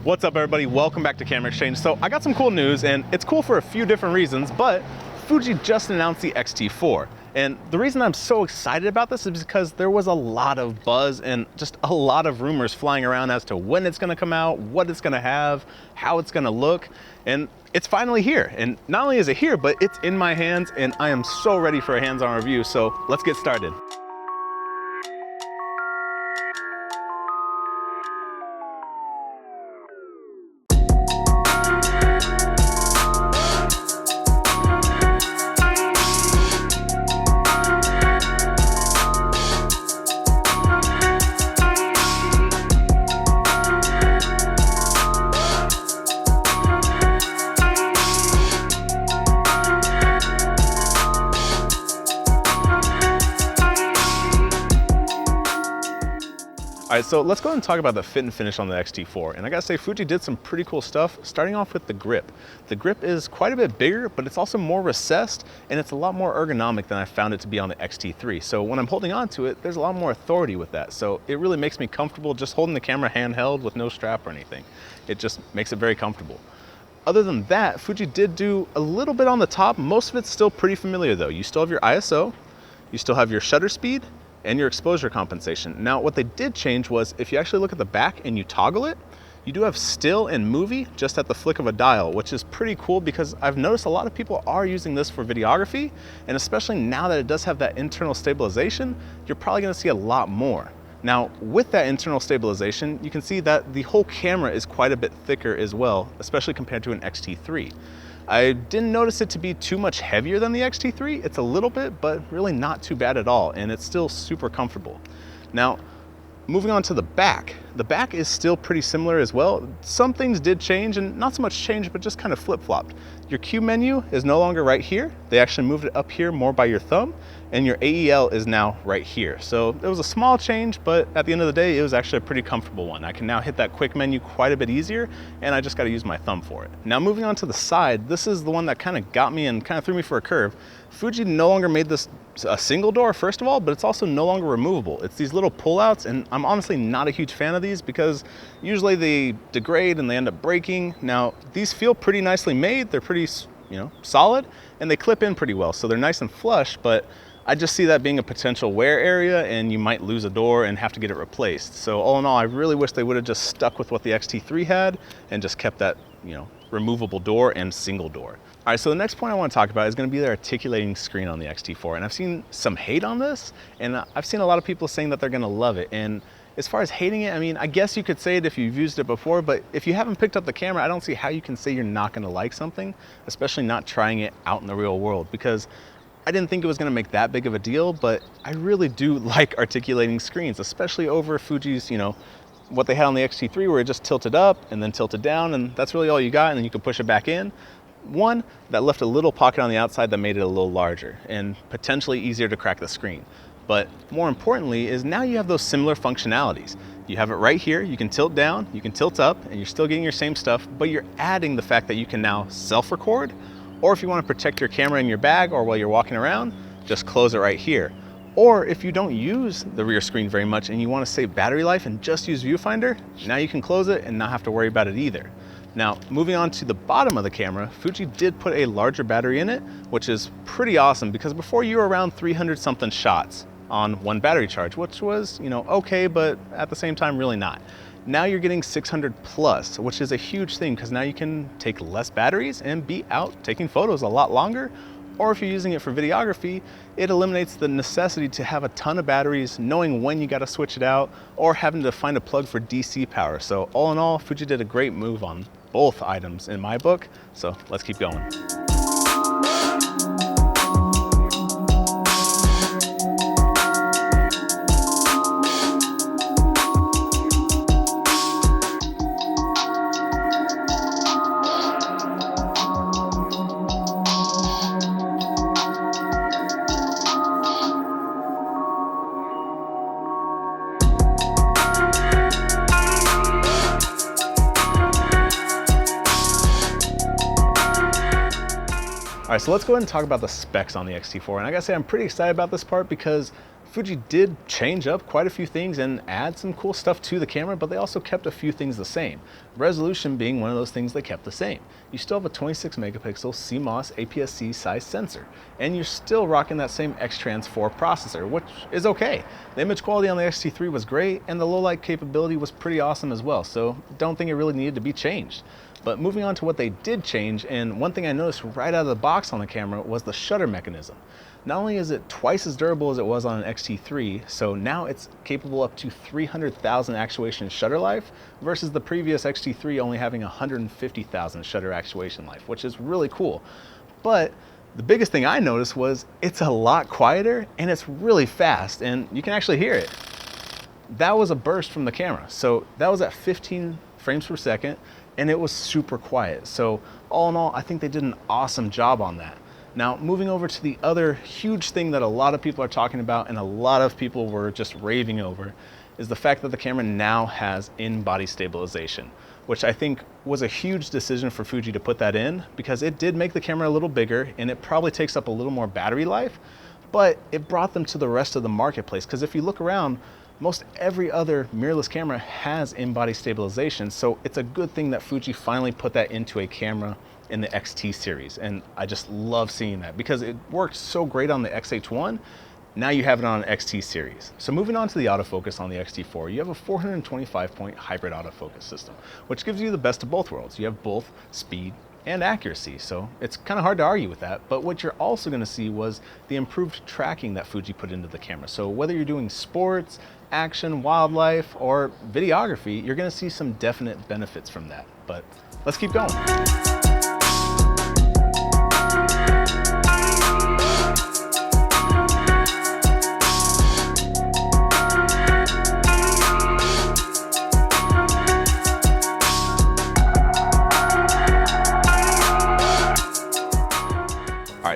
What's up everybody, welcome back to Camera Exchange. So I got some cool news, and it's cool for a few different reasons, but Fuji just announced the X-T4. And the reason I'm so excited about this is because there was a lot of buzz and just a lot of rumors flying around as to when it's gonna come out, what it's gonna have, how it's gonna look, and it's finally here. And not only is it here, but it's in my hands, and I am so ready for a hands-on review, so let's get started. All right, so let's go ahead and talk about the fit and finish on the X-T4. And I gotta say, Fuji did some pretty cool stuff, starting off with the grip. The grip is quite a bit bigger, but it's also more recessed, and it's a lot more ergonomic than I found it to be on the X-T3. So when I'm holding on to it, there's a lot more authority with that. So it really makes me comfortable just holding the camera handheld with no strap or anything. It just makes it very comfortable. Other than that, Fuji did do a little bit on the top. Most of it's still pretty familiar though. You still have your ISO, you still have your shutter speed, and your exposure compensation. Now, what they did change was if you actually look at the back and you toggle it, you do have still and movie just at the flick of a dial, which is pretty cool because I've noticed a lot of people are using this for videography, and especially now that it does have that internal stabilization, you're probably gonna see a lot more. Now, with that internal stabilization, you can see that the whole camera is quite a bit thicker as well, especially compared to an X-T3. I didn't notice it to be too much heavier than the X-T3. It's a little bit, but really not too bad at all, and it's still super comfortable. Now, moving on to the back is still pretty similar as well. Some things did change, and not so much change, but just kind of flip-flopped. Your Q menu is no longer right here. They actually moved it up here more by your thumb, and your AEL is now right here. So it was a small change, but at the end of the day, it was actually a pretty comfortable one. I can now hit that quick menu quite a bit easier, and I just gotta use my thumb for it. Now moving on to the side, this is the one that kind of got me and kind of threw me for a curve. Fuji no longer made this a single door, first of all, but it's also no longer removable. It's these little pullouts, and I'm honestly not a huge fan of these because usually they degrade and they end up breaking. Now, these feel pretty nicely made. They're pretty, solid, and they clip in pretty well, so they're nice and flush, but I just see that being a potential wear area, and you might lose a door and have to get it replaced. So all in all, I really wish they would have just stuck with what the X-T3 had and just kept that, removable door and single door. All right, so the next point I want to talk about is going to be their articulating screen on the X-T4. And I've seen some hate on this, and I've seen a lot of people saying that they're going to love it. And as far as hating it, I mean, I guess you could say it if you've used it before, but if you haven't picked up the camera, I don't see how you can say you're not going to like something, especially not trying it out in the real world, because I didn't think it was going to make that big of a deal, but I really do like articulating screens, especially over Fuji's, what they had on the X-T3 where it just tilted up and then tilted down, and that's really all you got, and then you could push it back in. One, that left a little pocket on the outside that made it a little larger and potentially easier to crack the screen. But more importantly is now you have those similar functionalities. You have it right here, you can tilt down, you can tilt up, and you're still getting your same stuff, but you're adding the fact that you can now self-record, or if you want to protect your camera in your bag or while you're walking around, just close it right here. Or if you don't use the rear screen very much and you want to save battery life and just use viewfinder, now you can close it and not have to worry about it either. Now, moving on to the bottom of the camera, Fuji did put a larger battery in it, which is pretty awesome because before you were around 300 something shots on one battery charge, which was, okay, but at the same time, really not. Now you're getting 600 plus, which is a huge thing because now you can take less batteries and be out taking photos a lot longer. Or if you're using it for videography, it eliminates the necessity to have a ton of batteries, knowing when you gotta switch it out, or having to find a plug for DC power. So all in all, Fuji did a great move on both items in my book. So let's keep going. All right, so let's go ahead and talk about the specs on the X-T4. And I gotta say, I'm pretty excited about this part because Fuji did change up quite a few things and add some cool stuff to the camera, but they also kept a few things the same. Resolution being one of those things they kept the same. You still have a 26 megapixel CMOS aps-c size sensor, and you're still rocking that same X-Trans 4 processor, which is okay. The image quality on the X-T3 was great, and the low light capability was pretty awesome as well, so don't think it really needed to be changed. But moving on to what they did change, and one thing I noticed right out of the box on the camera was the shutter mechanism. Not only is it twice as durable as it was on an X-T3, so now it's capable up to 300,000 actuation shutter life versus the previous X-T3 only having 150,000 shutter actuation life, which is really cool. But the biggest thing I noticed was it's a lot quieter and it's really fast, and you can actually hear it. That was a burst from the camera. So that was at 15 frames per second, and it was super quiet. So all in all, I think they did an awesome job on that. Now, moving over to the other huge thing that a lot of people are talking about and a lot of people were just raving over is the fact that the camera now has in-body stabilization, which I think was a huge decision for Fuji to put that in because it did make the camera a little bigger and it probably takes up a little more battery life, but it brought them to the rest of the marketplace because if you look around, most every other mirrorless camera has in-body stabilization, so it's a good thing that Fuji finally put that into a camera in the X-T series, and I just love seeing that because it worked so great on the X-H1. Now you have it on an X-T series. So moving on to the autofocus on the X-T4, you have a 425-point hybrid autofocus system, which gives you the best of both worlds. You have both speed and accuracy, so it's kind of hard to argue with that. But what you're also going to see was the improved tracking that Fuji put into the camera. So whether you're doing sports, action, wildlife, or videography, you're going to see some definite benefits from that. But let's keep going.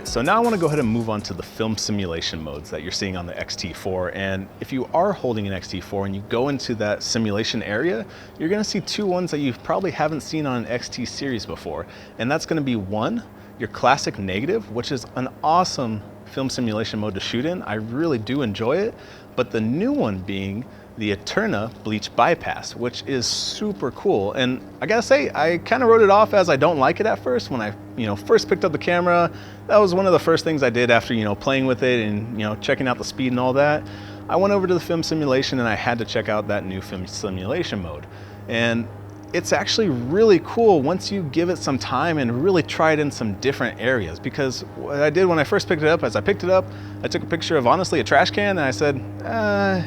So now I want to go ahead and move on to the film simulation modes that you're seeing on the X-T4. And if you are holding an X-T4 and you go into that simulation area, you're going to see two ones that you probably haven't seen on an X-T series before. And that's going to be one, your classic negative, which is an awesome film simulation mode to shoot in. I really do enjoy it. But the new one being the Eterna bleach bypass, which is super cool. And I gotta say, I kind of wrote it off as I don't like it at first. When I first picked up the camera, that was one of the first things I did after playing with it and checking out the speed and all that. I went over to the film simulation and I had to check out that new film simulation mode. And it's actually really cool once you give it some time and really try it in some different areas. Because what I did when I first picked it up, as I picked it up, I took a picture of honestly a trash can and I said,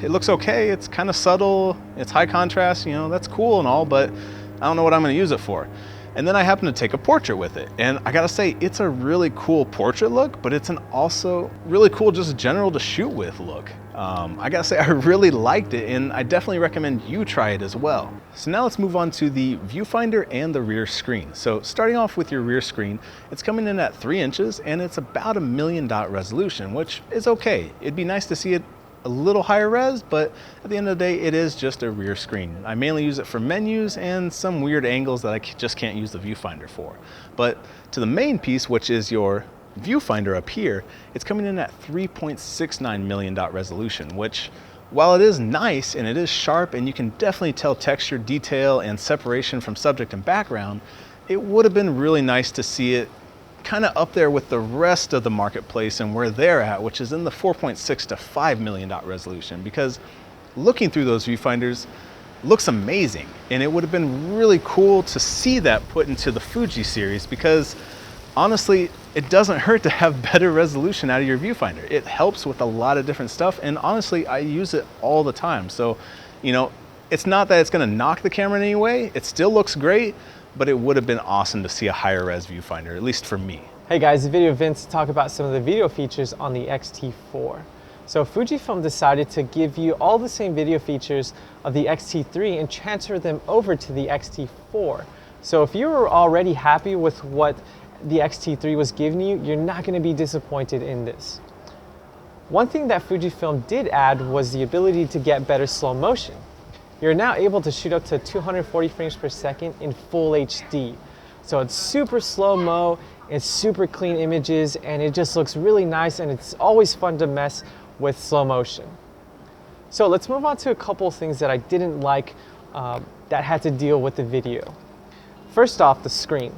it looks okay, it's kind of subtle, it's high contrast, that's cool and all, but I don't know what I'm gonna use it for. And then I happened to take a portrait with it. And I gotta say, it's a really cool portrait look, but it's an also really cool just general to shoot with look. I gotta say, I really liked it and I definitely recommend you try it as well. So now let's move on to the viewfinder and the rear screen. So starting off with your rear screen, it's coming in at 3 inches and it's about 1,000,000 dot resolution, which is okay. It'd be nice to see it a little higher res, but at the end of the day, it is just a rear screen. I mainly use it for menus and some weird angles that I just can't use the viewfinder for. But to the main piece, which is your viewfinder up here, it's coming in at 3.69 million dot resolution, which while it is nice and it is sharp and you can definitely tell texture, detail, and separation from subject and background, it would have been really nice to see it kind of up there with the rest of the marketplace and where they're at, which is in the 4.6 to 5 million dot resolution, because looking through those viewfinders looks amazing. And it would have been really cool to see that put into the Fuji series because honestly, it doesn't hurt to have better resolution out of your viewfinder. It helps with a lot of different stuff. And honestly, I use it all the time. So, it's not that it's gonna knock the camera in any way. It still looks great, but it would have been awesome to see a higher res viewfinder, at least for me. Hey guys, the video Vince to talk about some of the video features on the X-T4. So Fujifilm decided to give you all the same video features of the X-T3 and transfer them over to the X-T4. So if you were already happy with what the X-T3 was giving you, you're not going to be disappointed in this. One thing that Fujifilm did add was the ability to get better slow motion. You're now able to shoot up to 240 frames per second in full HD. So it's super slow-mo, it's super clean images, and it just looks really nice, and it's always fun to mess with slow motion. So let's move on to a couple of things that I didn't like that had to deal with the video. First off, the screen.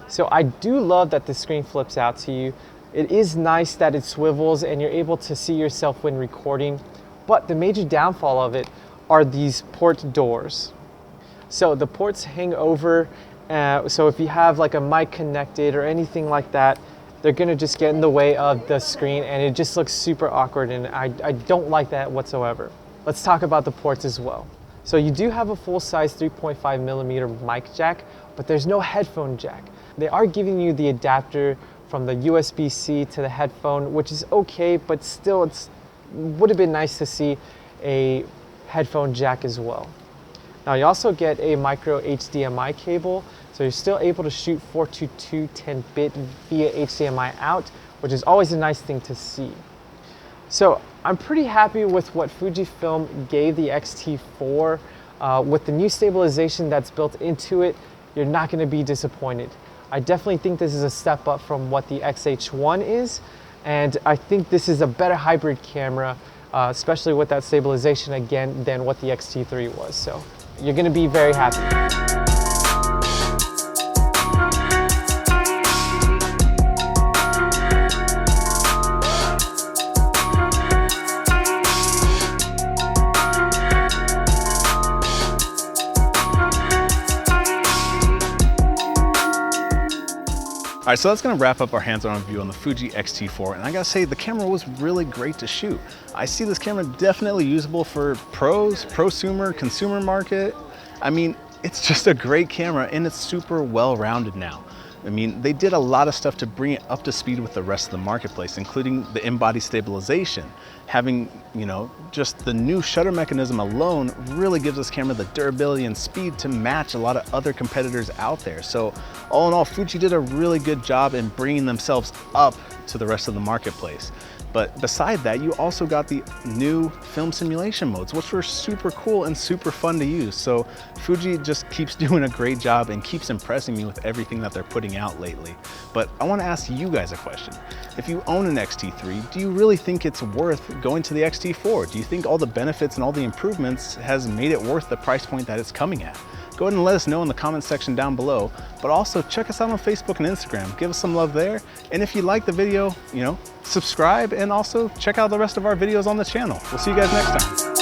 So I do love that the screen flips out to you. It is nice that it swivels and you're able to see yourself when recording, but the major downfall of it are these port doors. So the ports hang over, so if you have like a mic connected or anything like that, they're gonna just get in the way of the screen and it just looks super awkward, and I don't like that whatsoever. Let's talk about the ports as well. So you do have a full-size 3.5mm mic jack, but there's no headphone jack. They are giving you the adapter from the USB-C to the headphone, which is okay, but still it would have been nice to see a headphone jack as well. Now you also get a micro HDMI cable, so you're still able to shoot 422 10-bit via HDMI out, which is always a nice thing to see. So I'm pretty happy with what Fujifilm gave the X-T4. With the new stabilization that's built into it, you're not going to be disappointed. I definitely think this is a step up from what the X-H1 is, and I think this is a better hybrid camera, especially with that stabilization again than what the X-T3 was. So you're going to be very happy. All right, so that's gonna wrap up our hands-on review on the Fuji X-T4, and I gotta say, the camera was really great to shoot. I see this camera definitely usable for pros, prosumer, consumer market. I mean, it's just a great camera and it's super well-rounded now. I mean, they did a lot of stuff to bring it up to speed with the rest of the marketplace, including the in-body stabilization. Having, you know, just the new shutter mechanism alone really gives this camera the durability and speed to match a lot of other competitors out there. So all in all, Fuji did a really good job in bringing themselves up to the rest of the marketplace. But beside that, you also got the new film simulation modes, which were super cool and super fun to use. So Fuji just keeps doing a great job and keeps impressing me with everything that they're putting out lately. But I want to ask you guys a question. If you own an X-T3, do you really think it's worth going to the X-T4? Do you think all the benefits and all the improvements has made it worth the price point that it's coming at? Go ahead and let us know in the comment section down below, but also check us out on Facebook and Instagram. Give us some love there. And if you like the video, you know, subscribe and also check out the rest of our videos on the channel. We'll see you guys next time.